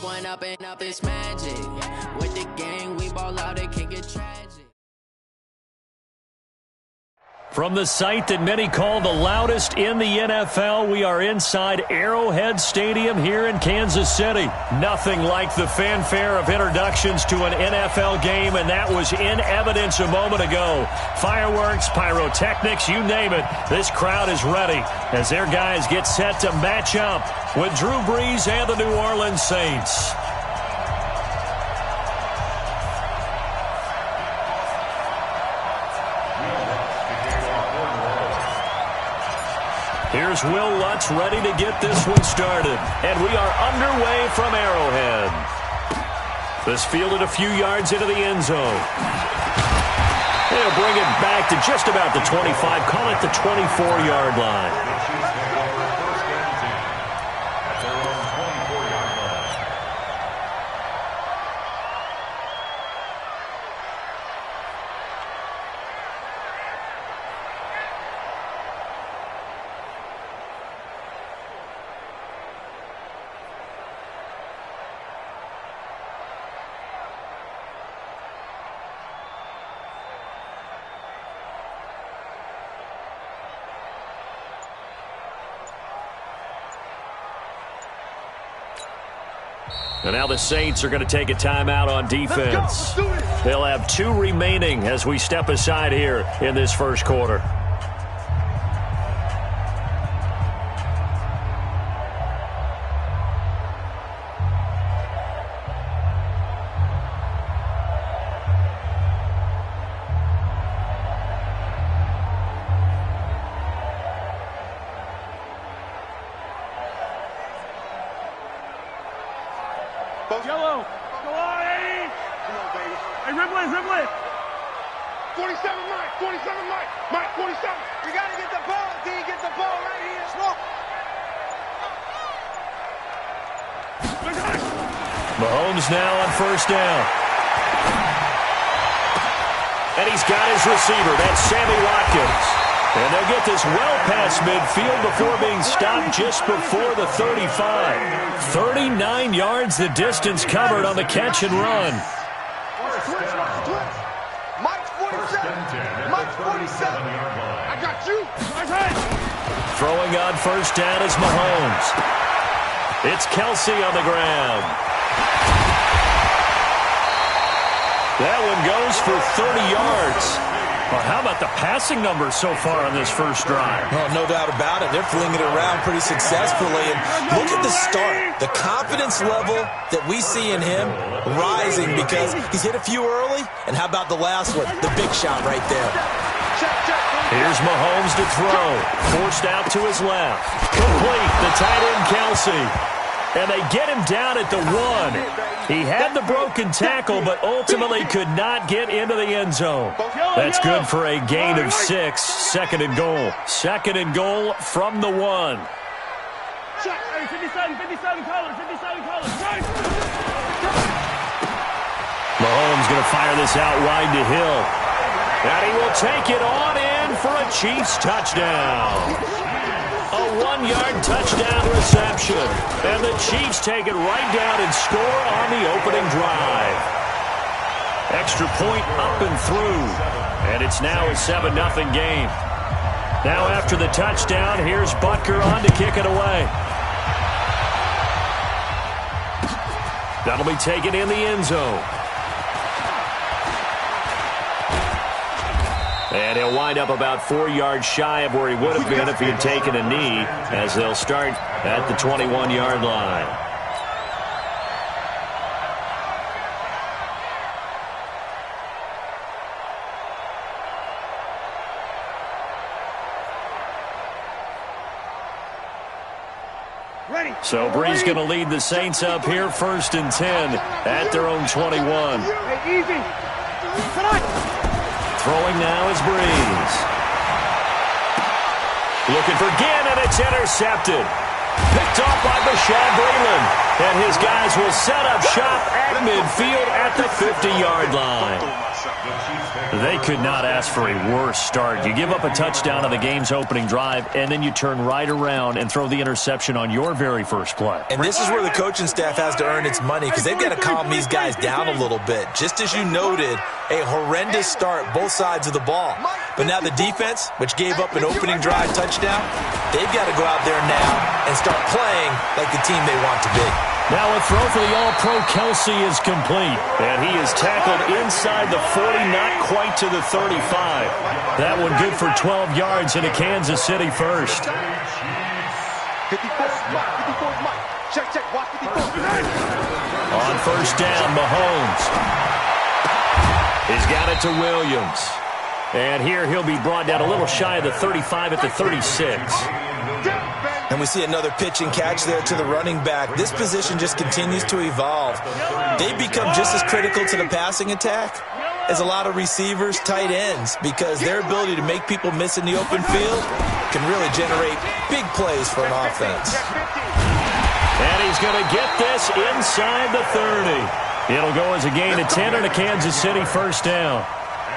one up and up, it's magic. With the gang, we ball out, it can get tragic. From the site that many call the loudest in the NFL, we are inside Arrowhead Stadium here in Kansas City. Nothing like the fanfare of introductions to an NFL game, and that was in evidence a moment ago. Fireworks, pyrotechnics, you name it. This crowd is ready as their guys get set to match up with Drew Brees and the New Orleans Saints. Here's Will Lutz ready to get this one started. And we are underway from Arrowhead. This fielded a few yards into the end zone. They'll bring it back to just about the 25, call it the 24-yard line. And now the Saints are going to take a timeout on defense. They'll have 2 remaining as we step aside here in this first quarter. Yellow. Go on, Eddie. Come on, baby. Hey, Ripley, Ripley. 47, Mike. 47, Mike. Mike, 47. We got to get the ball, D. Get the ball right here. Smoke. Mahomes now on first down. And he's got his receiver. That's Sammy Watkins. And they'll get this well past midfield before being stopped just before the 35. 39 yards the distance covered on the catch and run. Mike's 47. Mike's 47. I got you. Throwing on first down is Mahomes. It's Kelsey on the ground. That one goes for 30 yards. Well, how about the passing numbers so far on this first drive? Oh, no doubt about it. They're flinging it around pretty successfully. And look at the start. The confidence level that we see in him rising because he's hit a few early. And how about the last one? The big shot right there. Here's Mahomes to throw. Forced out to his left. Complete. The tight end, Kelsey. And they get him down at the 1. He had the broken tackle, but ultimately could not get into the end zone. That's good for a gain of 6. Second and goal. Second and goal from the 1. 57 colors. Mahomes going to fire this out wide to Hill. And he will take it on in for a Chiefs touchdown. A 1-yard touchdown reception. And the Chiefs take it right down and score on the opening drive. Extra point up and through. And it's now a 7-0 game. Now after the touchdown, here's Butker on to kick it away. That'll be taken in the end zone. And he'll wind up about 4 yards shy of where he would have been if he had taken a knee, as they'll start at the 21-yard line. So Brees going to lead the Saints up here, 1st and 10 at their own 21. Hey, easy. Throwing now is Brees. Looking for Ginn, and it's intercepted. Picked off by Bashaud Breeland. And his guys will set up shop at midfield at the 50-yard line. They could not ask for a worse start. You give up a touchdown on the game's opening drive, and then you turn right around and throw the interception on your very first play. And this is where the coaching staff has to earn its money because they've got to calm these guys down a little bit. Just as you noted, a horrendous start, both sides of the ball. But now the defense, which gave up an opening drive touchdown, they've got to go out there now and start playing like the team they want to be. Now a throw for the All-Pro Kelsey is complete. And he is tackled inside the 40, not quite to the 35. That one good for 12 yards and a Kansas City first. 54, Mike. Check, watch 54. On first down, Mahomes. He's got it to Williams. And here he'll be brought down a little shy of the 35 at the 36. And we see another pitch and catch there to the running back. This position just continues to evolve. They become just as critical to the passing attack as a lot of receivers, tight ends, because their ability to make people miss in the open field can really generate big plays for an offense. And he's going to get this inside the 30. It'll go as a gain of 10 and a Kansas City first down.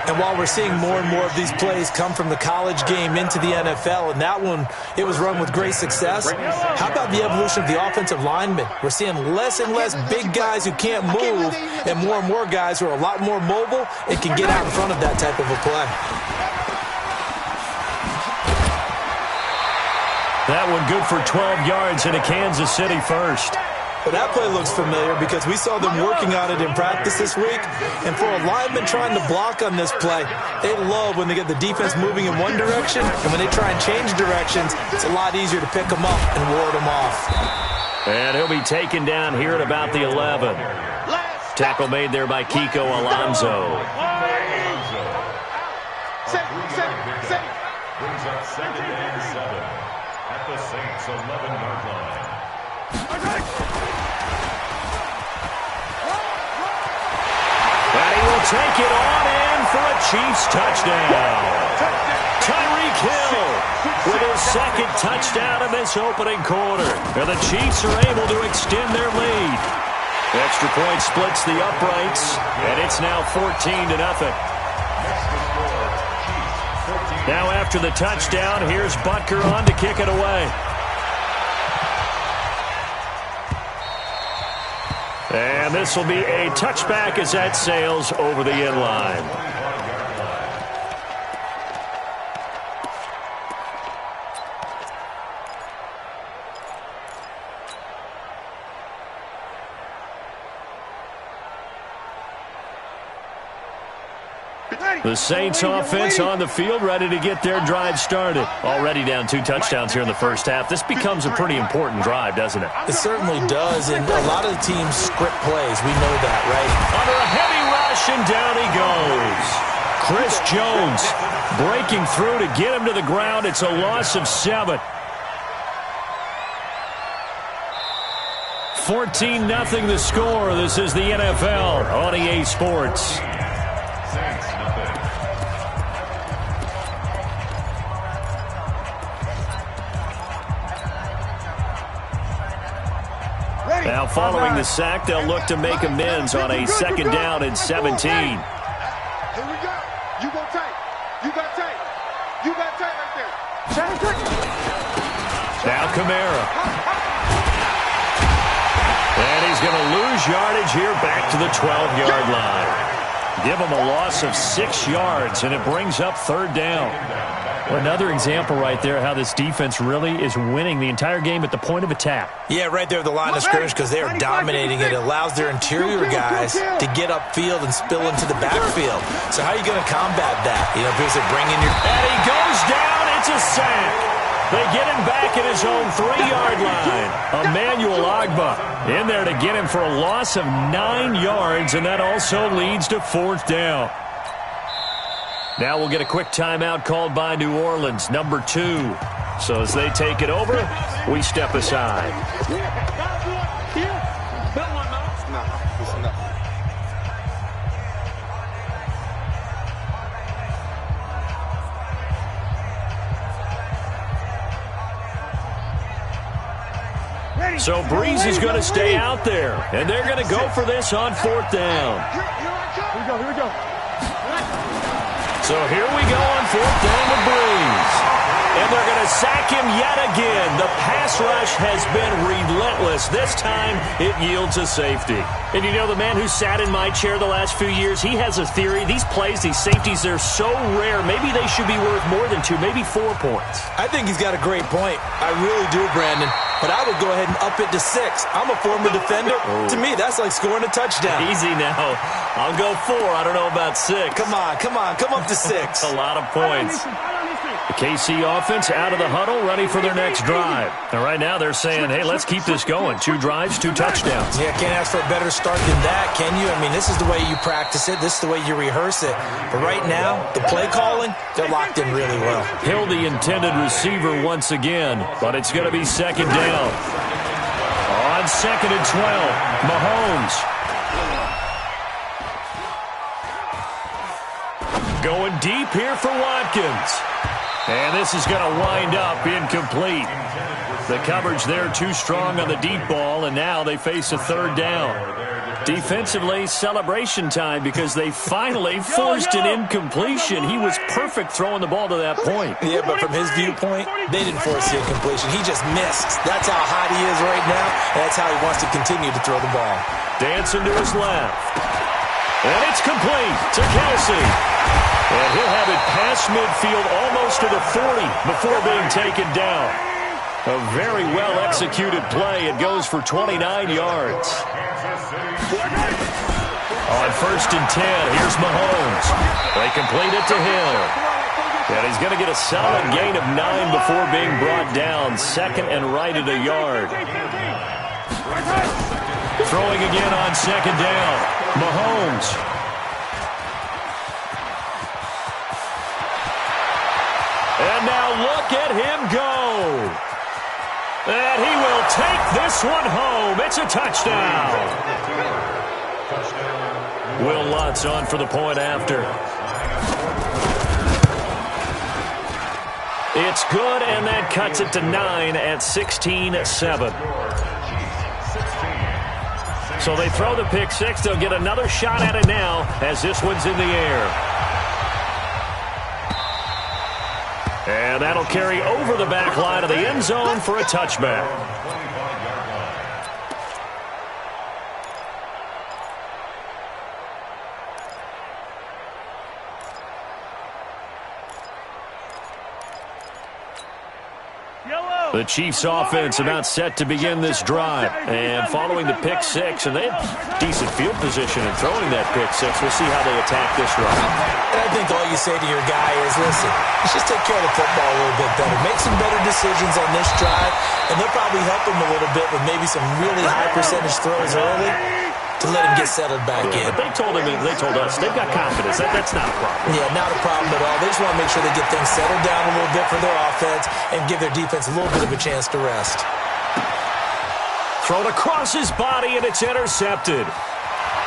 And while we're seeing more and more of these plays come from the college game into the NFL, and that one, it was run with great success, how about the evolution of the offensive linemen? We're seeing less and less big guys who can't move and more guys who are a lot more mobile and can get out in front of that type of a play. That one good for 12 yards and a Kansas City first. Well, that play looks familiar because we saw them working on it in practice this week. And for a lineman trying to block on this play, they love when they get the defense moving in one direction. And when they try and change directions, it's a lot easier to pick them up and ward them off. And he'll be taken down here at about the 11. Tackle made there by Kiko Alonso. Brings up 2nd and 7 at the Saints' 11-yard line. And he will take it on in for a Chiefs touchdown. Tyreek Hill with his second touchdown in this opening quarter. And the Chiefs are able to extend their lead. Extra point splits the uprights, and it's now 14-0. Now after the touchdown, here's Butker on to kick it away. And this will be a touchback as that sails over the end line. The Saints offense on the field, ready to get their drive started. Already down 2 touchdowns here in the first half. This becomes a pretty important drive, doesn't it? It certainly does, and a lot of the teams script plays. We know that, right? Under a heavy rush, and down he goes. Chris Jones breaking through to get him to the ground. It's a loss of 7. 14-0 the score. This is the NFL on EA Sports. Now following the sack, they'll look to make amends on a 2nd down and 17. Here we go. You go tight. You got tight. You got tight right there. Now Kamara. And he's going to lose yardage here back to the 12-yard line. Give him a loss of 6 yards, and it brings up 3rd down. Well, another example right there how this defense really is winning the entire game at the point of attack. Yeah, right there at the line of scrimmage because they are dominating it. It allows their interior guys to get upfield and spill into the backfield. So how are you going to combat that? You know, because they bring in your... And he goes down. It's a sack. They get him back at his own 3-yard line. Emmanuel Ogbah in there to get him for a loss of 9 yards, and that also leads to 4th down. Now we'll get a quick timeout called by New Orleans, number 2. So as they take it over, we step aside. So Breeze is going to stay out there, and they're going to go for this on 4th down. Here we go. So here we go on 4th down with Breeze. And they're going to sack him yet again. The pass rush has been relentless. This time, it yields a safety. And you know, the man who sat in my chair the last few years, he has a theory. These plays, these safeties, they're so rare. Maybe they should be worth more than 2, maybe 4 points. I think he's got a great point. I really do, Brandon. But I would go ahead and up it to 6. I'm a former defender. Oh. To me, that's like scoring a touchdown. Easy now. I'll go 4. I don't know about 6. Come on. Come up to 6. That's a lot of points. The KC offense out of the huddle, ready for their next drive. And right now they're saying, hey, let's keep this going. 2 drives, 2 touchdowns. Yeah, can't ask for a better start than that, can you? I mean, this is the way you practice it. This is the way you rehearse it. But right now, the play calling, they're locked in really well. Hill, the intended receiver once again, but it's going to be 2nd down. On 2nd and 12, Mahomes. Going deep here for Watkins. And this is going to wind up incomplete. The coverage there too strong on the deep ball, and now they face a 3rd down. Defensively, celebration time because they finally forced an incompletion. He was perfect throwing the ball to that point. Yeah, but from his viewpoint, they didn't force the incompletion. He just missed. That's how hot he is right now, and that's how he wants to continue to throw the ball. Dancing to his left. And it's complete to Kelsey. And he'll have it past midfield almost to the 40 before being taken down. A very well-executed play. It goes for 29 yards. On 1st and 10, here's Mahomes. They complete it to Hill. And he's going to get a solid gain of 9 before being brought down. 2nd and right at a yard. Throwing again on 2nd down. Mahomes. And now look at him go. And he will take this one home. It's a touchdown. Will Lutz on for the point after. It's good, and that cuts it to 9 at 16-7. So they throw the pick 6. They'll get another shot at it now as this one's in the air. And that'll carry over the back line of the end zone for a touchback. The Chiefs offense about set to begin this drive. And following the pick 6, and they have decent field position in throwing that pick 6. We'll see how they attack this drive. And I think all you say to your guy is, listen, let's just take care of the football a little bit better. Make some better decisions on this drive, and they'll probably help him a little bit with maybe some really high percentage throws early to let him get settled back in. But they told us they've got confidence. That's not a problem. Yeah, not a problem at all. They just want to make sure they get things settled down a little bit for their offense and give their defense a little bit of a chance to rest. Thrown across his body, and it's intercepted.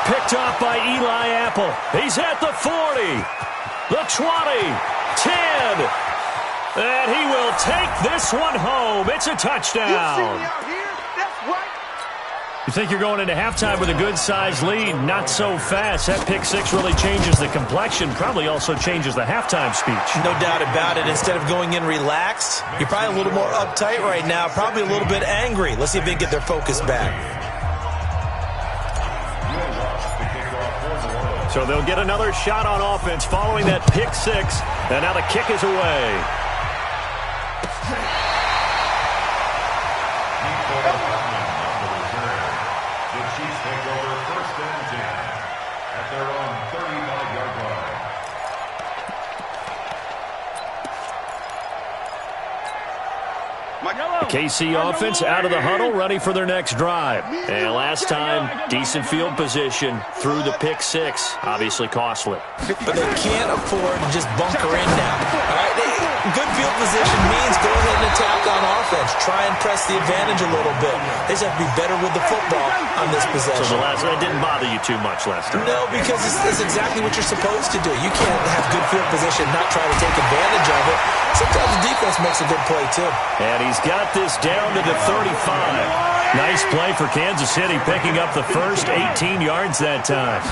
Picked off by Eli Apple. He's at the 40, the 20, 10. And he will take this one home. It's a touchdown. You think you're going into halftime with a good-sized lead. Not so fast. That pick 6 really changes the complexion. Probably also changes the halftime speech. No doubt about it. Instead of going in relaxed, you're probably a little more uptight right now. Probably a little bit angry. Let's see if they can get their focus back. So they'll get another shot on offense following that pick 6. And now the kick is away. The KC offense out of the huddle, ready for their next drive. And last time, decent field position through the pick 6. Obviously costly. But they can't afford to just bunker in now. All right, good field position means go ahead and attack on offense. Try and press the advantage a little bit. They just have to be better with the football on this possession. So that didn't bother you too much last time? No, because it's exactly what you're supposed to do. You can't have good field position and not try to take advantage of it. Sometimes the defense makes a good play, too. And he's got this down to the 35. Nice play for Kansas City, picking up the first 18 yards that time.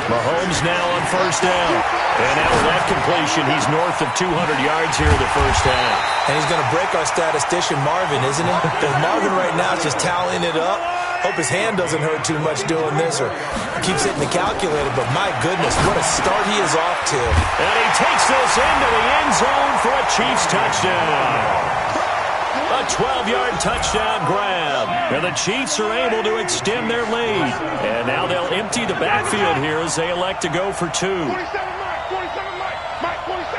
Mahomes now on first down. And now with that completion, he's north of 200 yards here in the first half. And he's going to break our statistician Marvin, isn't he? Because Marvin right now is just tallying it up. Hope his hand doesn't hurt too much doing this or keeps hitting the calculator. But my goodness, what a start he is off to. And he takes this into the end zone for a Chiefs touchdown. A 12-yard touchdown grab. And the Chiefs are able to extend their lead. And now they'll empty the backfield here as they elect to go for two. 47 Mike, 47.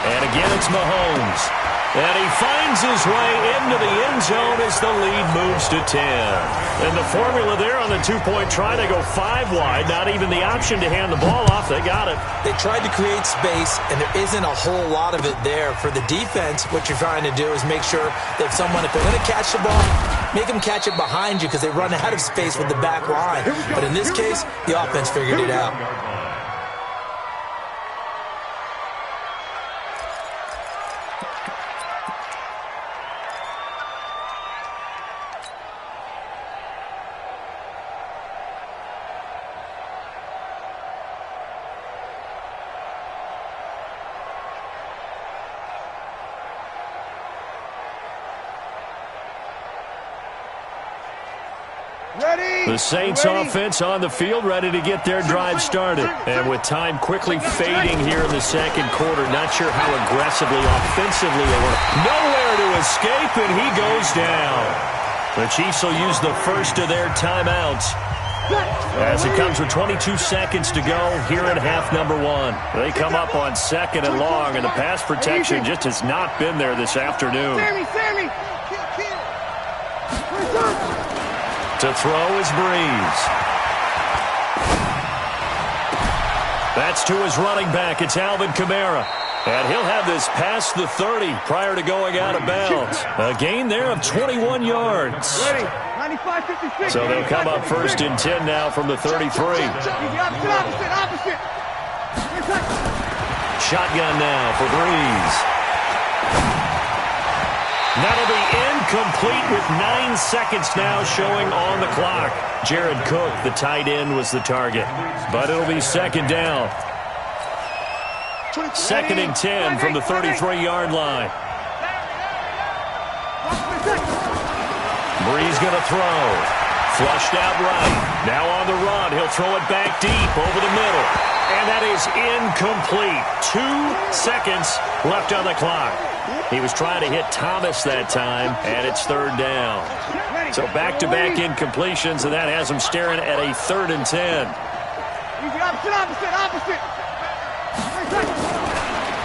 And again, it's Mahomes. And he finds his way into the end zone as the lead moves to 10. And the formula there on the two-point try, they go 5 wide. Not even the option to hand the ball off. They got it. They tried to create space, and there isn't a whole lot of it there. For the defense, what you're trying to do is make sure that if they're going to catch the ball, make them catch it behind you because they run out of space with the back line. But in this case, the offense figured it out. The Saints offense on the field, ready to get their drive started. And with time quickly fading here in the second quarter, not sure how aggressively, offensively they were. Nowhere to escape, and he goes down. The Chiefs will use the first of their timeouts as it comes with 22 seconds to go here in half number 1. They come up on second and long, and the pass protection just has not been there this afternoon. To throw is Breeze. That's to his running back. It's Alvin Kamara. And he'll have this past the 30 prior to going out of bounds. A gain there of 21 yards. So they'll come up first and 10 now from the 33. Shotgun now for Breeze. That'll be incomplete with 9 seconds now showing on the clock. Jared Cook, the tight end, was the target. But it'll be second down. Second and 10 from the 33-yard line. Breeze going to throw. Flushed out right. Now on the run. He'll throw it back deep over the middle. And that is incomplete. 2 seconds left on the clock. He was trying to hit Thomas that time, and it's third down. So back-to-back incompletions, and that has him staring at a 3rd and 10.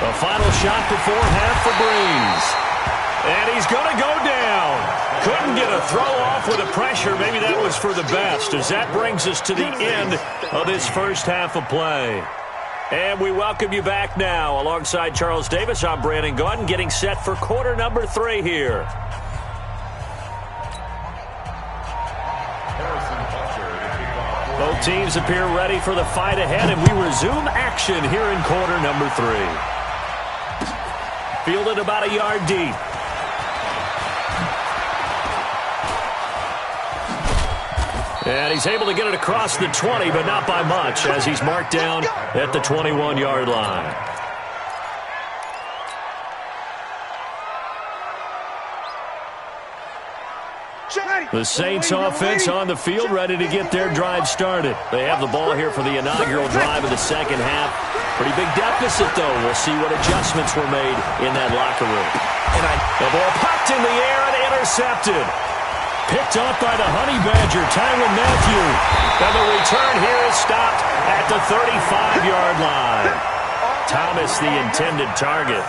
The final shot before half for Breeze. And he's going to go down. Couldn't get a throw off with the pressure. Maybe that was for the best, as that brings us to the end of this first half of play. And we welcome you back now. Alongside Charles Davis, I'm Brandon Gaudin, getting set for quarter number 3 here. Both teams appear ready for the fight ahead, and we resume action here in quarter number 3. Fielded about a yard deep. And he's able to get it across the 20, but not by much, as he's marked down at the 21-yard line. The Saints offense on the field, ready to get their drive started. They have the ball here for the inaugural drive of the second half. Pretty big deficit, though. We'll see what adjustments were made in that locker room. And the ball popped in the air and intercepted. Picked up by the Honey Badger, Tyrann Mathieu. And the return here is stopped at the 35-yard line. Thomas, the intended target.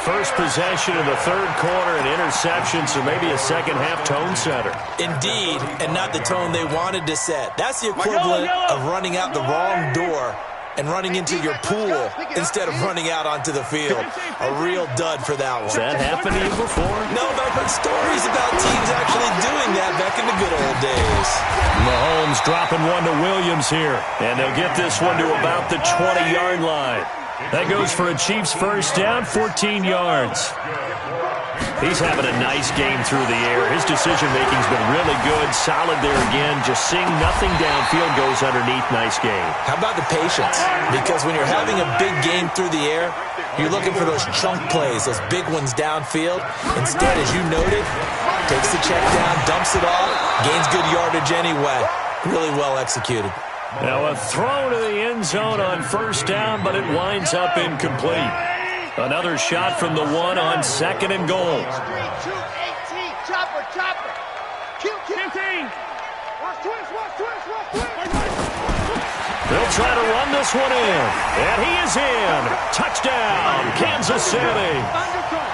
First possession of the third quarter, an interception, so maybe a second-half tone setter. Indeed, and not the tone they wanted to set. That's the equivalent of running out the wrong door and running into your pool instead of running out onto the field. A real dud for that one. Has that happened to you before? No, but I've heard stories about teams actually doing that back in the good old days. Mahomes dropping one to Williams here, and they'll get this one to about the 20-yard line. That goes for a Chiefs first down, 14 yards. He's having a nice game through the air. His decision-making's been really good. Solid there again. Just seeing nothing downfield goes underneath. Nice game. How about the patience? Because when you're having a big game through the air, you're looking for those chunk plays, those big ones downfield. Instead, as you noted, takes the check down, dumps it off, gains good yardage anyway. Really well executed. Now a throw to the end zone on first down, but it winds up incomplete. Another shot from the one on second and goal. 2-18, chopper. 15. Watch twist. They'll try to run this one in, and he is in. Touchdown, Kansas City.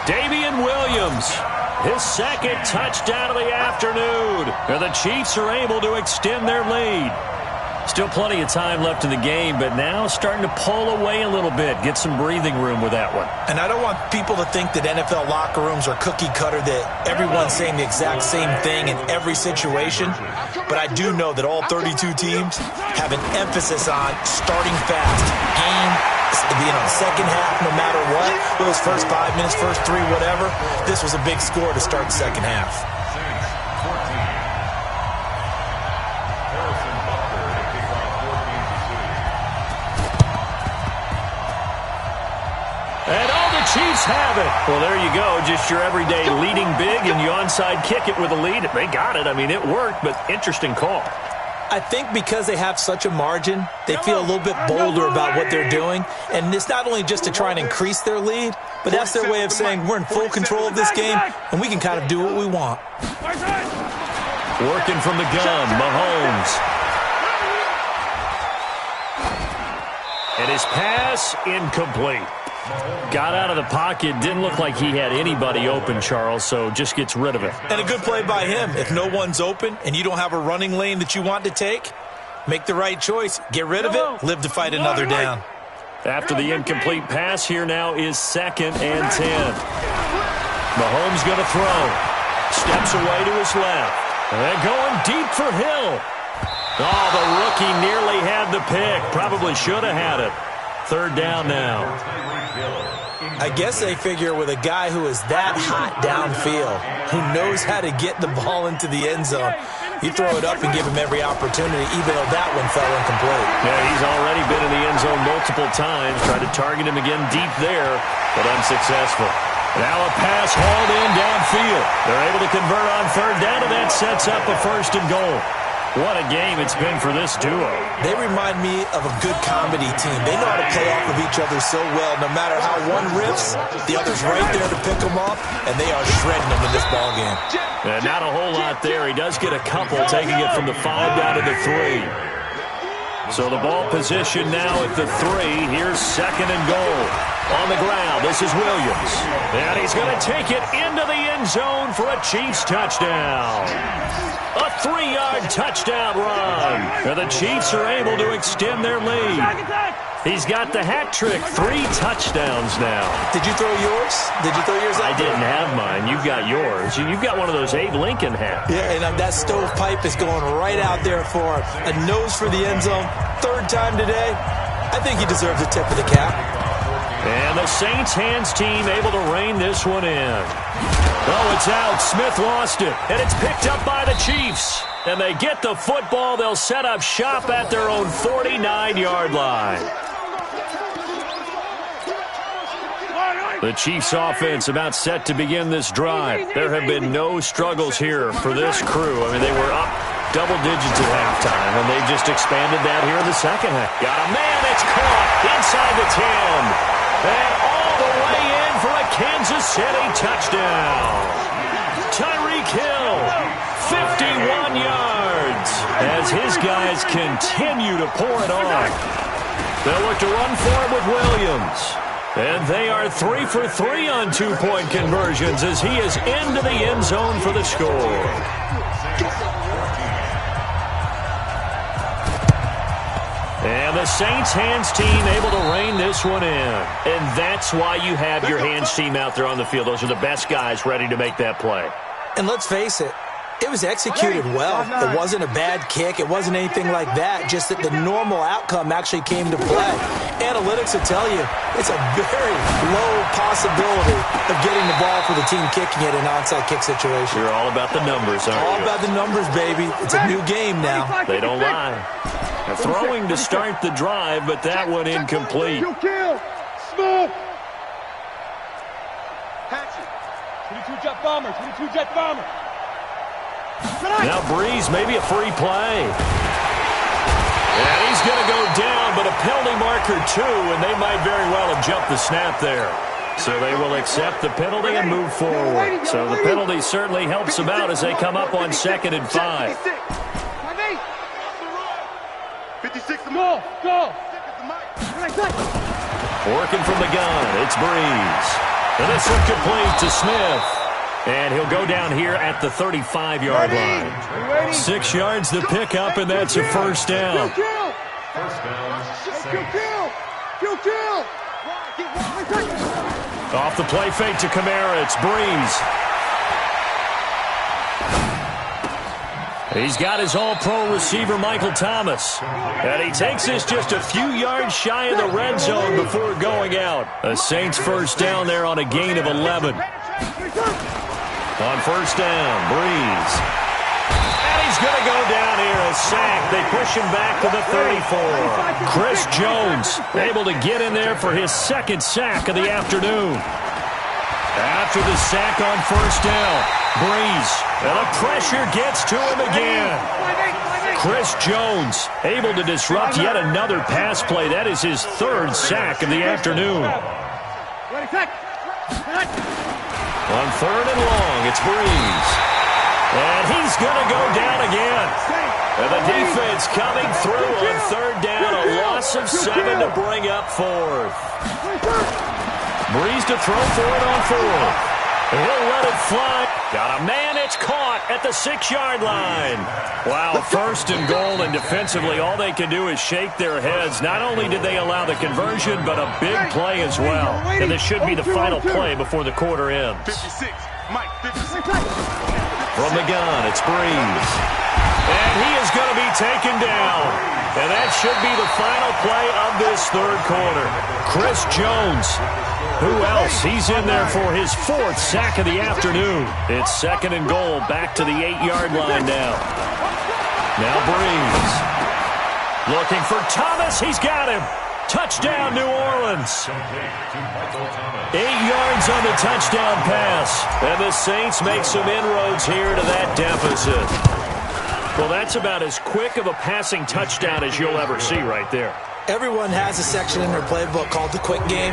Damian Williams, his second touchdown of the afternoon. And the Chiefs are able to extend their lead. Still plenty of time left in the game, but now starting to pull away a little bit. Get some breathing room with that one. And I don't want people to think that NFL locker rooms are cookie cutter, that everyone's saying the exact same thing in every situation. But I do know that all 32 teams have an emphasis on starting fast. Game, second half, no matter what. Those first 5 minutes, first 3, whatever. This was a big score to start the second half. And all the Chiefs have it. Well, there you go. Just your everyday leading big, and you onside kick it with a lead. They got it. I mean, it worked, but interesting call. I think because they have such a margin, they feel a little bit bolder about what they're doing. And it's not only just to try and increase their lead, but that's their way of saying we're in full control of this game, and we can kind of do what we want. Working from the gun, Mahomes. And his pass incomplete. Got out of the pocket. Didn't look like he had anybody open, Charles, so just gets rid of it. And a good play by him. If no one's open and you don't have a running lane that you want to take, make the right choice. Get rid of it. Live to fight another down. After the incomplete pass, here now is 2nd and 10. Mahomes going to throw. Steps away to his left. And going deep for Hill. Oh, the rookie nearly had the pick. Probably should have had it. 3rd down now. I guess they figure with a guy who is that hot downfield, who knows how to get the ball into the end zone, you throw it up and give him every opportunity, even though that one fell incomplete. Yeah, he's already been in the end zone multiple times. Tried to target him again deep there, but unsuccessful. Now a pass hauled in downfield. They're able to convert on 3rd down, and that sets up a 1st and goal. What a game it's been for this duo. They remind me of a good comedy team. They know how to play off of each other so well. No matter how one riffs, the other's right there to pick them up, and they are shredding them in this ballgame. And not a whole lot there. He does get a couple, taking it from the 5 down to the 3. So the ball position now at the 3. Here's 2nd and goal. On the ground, this is Williams. And he's going to take it into the end zone for a Chiefs touchdown. A 3-yard touchdown run. And the Chiefs are able to extend their lead. He's got the hat trick. 3 touchdowns now. Did you throw yours? Did you throw yours out? I didn't have mine. You've got yours. You've got one of those Abe Lincoln hats. Yeah, and that stovepipe is going right out there for a nose for the end zone. 3rd time today. I think he deserves a tip of the cap. And the Saints hands team able to rein this one in. Oh, it's out. Smith lost it. And it's picked up by the Chiefs. And they get the football. They'll set up shop at their own 49-yard line. The Chiefs offense about set to begin this drive. There have been no struggles here for this crew. I mean, they were up double digits at halftime, and they've just expanded that here in the second half. Got a man. It's caught inside the 10. And all the way in for a Kansas City touchdown. Tyreek Hill, 51 yards, as his guys continue to pour it on. They'll look to run for it with Williams. And they are 3 for 3 on 2-point conversions as he is into the end zone for the score. And the Saints hands team able to rein this one in. And that's why you have your hands team out there on the field. Those are the best guys ready to make that play. And let's face it, it was executed well. It wasn't a bad kick. It wasn't anything like that. Just that the normal outcome actually came to play. Analytics will tell you it's a very low possibility of getting the ball for the team kicking it in an onside kick situation. You're all about the numbers, aren't you? All about the numbers, baby. It's a new game now. They don't lie. Throwing to start the drive, but that one incomplete. Kill. Smooth. 22 jet bomber. 22 jet bomber. Now Breeze, maybe a free play. And he's going to go down, but a penalty marker too, and they might very well have jumped the snap there. So they will accept the penalty and move forward. So the penalty certainly helps them out as they come up on 2nd and 5. 56 go. Working from the gun, it's Breeze. And this one complete to Smith. And he'll go down here at the 35-yard line. 6 yards to pick up, and that's a first down. First down, Off the play fake to Kamara, it's Breeze. He's got his all-pro receiver, Michael Thomas. And he takes this just a few yards shy of the red zone before going out. A Saints first down there on a gain of 11. On first down, Breeze. And he's going to go down here, a sack. They push him back to the 34. Chris Jones able to get in there for his 2nd sack of the afternoon. After the sack on first down, Breeze. And the pressure gets to him again. Chris Jones able to disrupt yet another pass play. That is his 3rd sack of the afternoon. On 3rd and long, it's Breeze. And he's going to go down again. And the defense coming through on 3rd down. A loss of 7 to bring up 4th. Breeze to throw for it on 4th. He'll let it fly. Got a man, it's caught at the 6-yard line. Wow, 1st and goal, and defensively all they can do is shake their heads. Not only did they allow the conversion, but a big play as well. And this should be the final play before the quarter ends. 56, Mike, 56. From the gun, it's Breeze. And he is going to be taken down. And that should be the final play of this 3rd quarter. Chris Jones. Who else? He's in there for his 4th sack of the afternoon. It's 2nd and goal, back to the 8-yard line now. Now Breeze. Looking for Thomas. He's got him. Touchdown, New Orleans. 8 yards on the touchdown pass. And the Saints make some inroads here to that deficit. Well, that's about as quick of a passing touchdown as you'll ever see right there. Everyone has a section in their playbook called the quick game.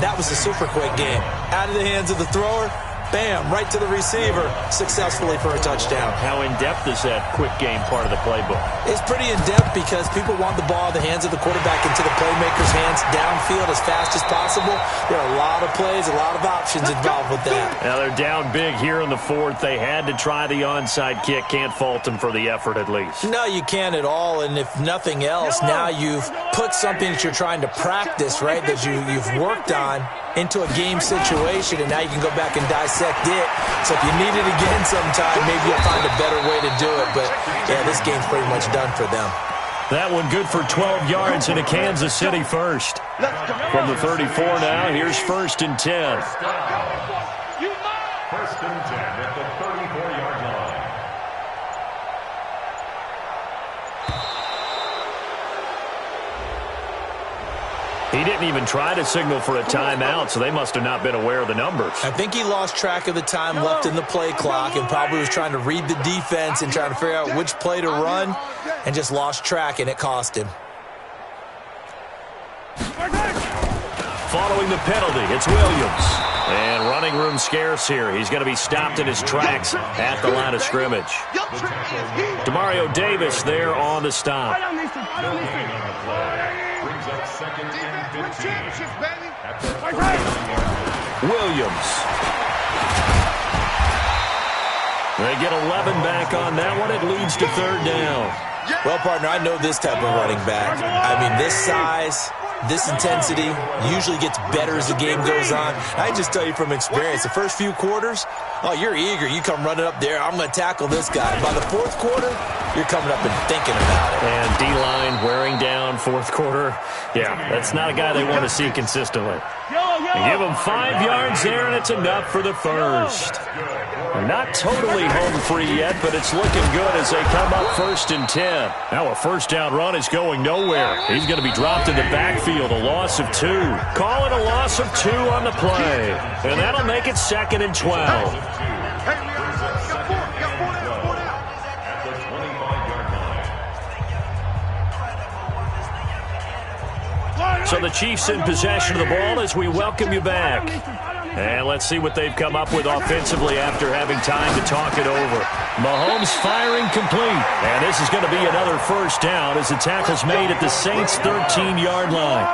That was a super quick game. Out of the hands of the thrower, bam, right to the receiver, successfully for a touchdown. How in-depth is that quick game part of the playbook? It's pretty in-depth because people want the ball in the hands of the quarterback into the playmaker's hands downfield as fast as possible. There are a lot of plays, a lot of options involved with that. Now they're down big here in the 4th. They had to try the onside kick. Can't fault them for the effort at least. No, you can't at all. And if nothing else, now you've put something that you're trying to practice, right, that you've worked on into a game situation, and now you can go back and dissect it. So if you need it again sometime, maybe you'll find a better way to do it. But, yeah, this game's pretty much done for them. That one good for 12 yards in a Kansas City first. From the 34 now, here's 1st and 10. 1st and 10 at the 34-yard line. He didn't even try to signal for a timeout, so they must have not been aware of the numbers. I think he lost track of the time left in the play clock and probably was trying to read the defense and trying to figure out which play to run and just lost track, and it cost him. Following the penalty, it's Williams. And running room scarce here. He's going to be stopped in his tracks at the line of scrimmage. Demario Davis there on the stop. Brings up 2nd and 15. At the 39-yard line. Williams. They get 11 back on that one. It leads to 3rd down. Well, partner, I know this type of running back. I mean, this size, this intensity usually gets better as the game goes on. I just tell you from experience, the first few quarters, oh, you're eager. You come running up there, I'm going to tackle this guy. By the fourth quarter, you're coming up and thinking about it. And D-line wearing down fourth quarter. Yeah, that's not a guy they want to see consistently. They give him 5 yards there, and it's enough for the first. They're not totally home free yet, but it's looking good as they come up 1st and 10. Now a first down run is going nowhere. He's going to be dropped in the backfield, a loss of 2. Call it a loss of 2 on the play. And that'll make it 2nd and 12. So the Chiefs in possession of the ball as we welcome you back. And let's see what they've come up with offensively after having time to talk it over. Mahomes firing complete. And this is going to be another first down as the tackle's made at the Saints' 13-yard line.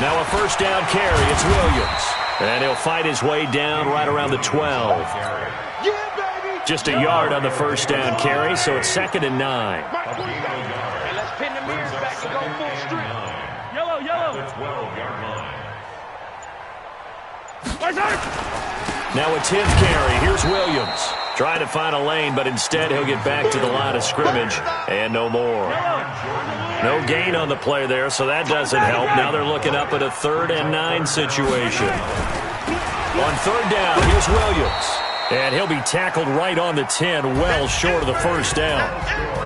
Now a first down carry. It's Williams. And he'll fight his way down right around the 12. Just a yard on the first down carry, so it's 2nd and 9. Let's pin the mirrors back and go full strip. Yellow. Now a 10th carry. Here's Williams. Trying to find a lane, but instead he'll get back to the line of scrimmage and no more. No gain on the play there, so that doesn't help. Now they're looking up at a 3rd and 9 situation. On 3rd down, here's Williams. And he'll be tackled right on the 10, well short of the first down.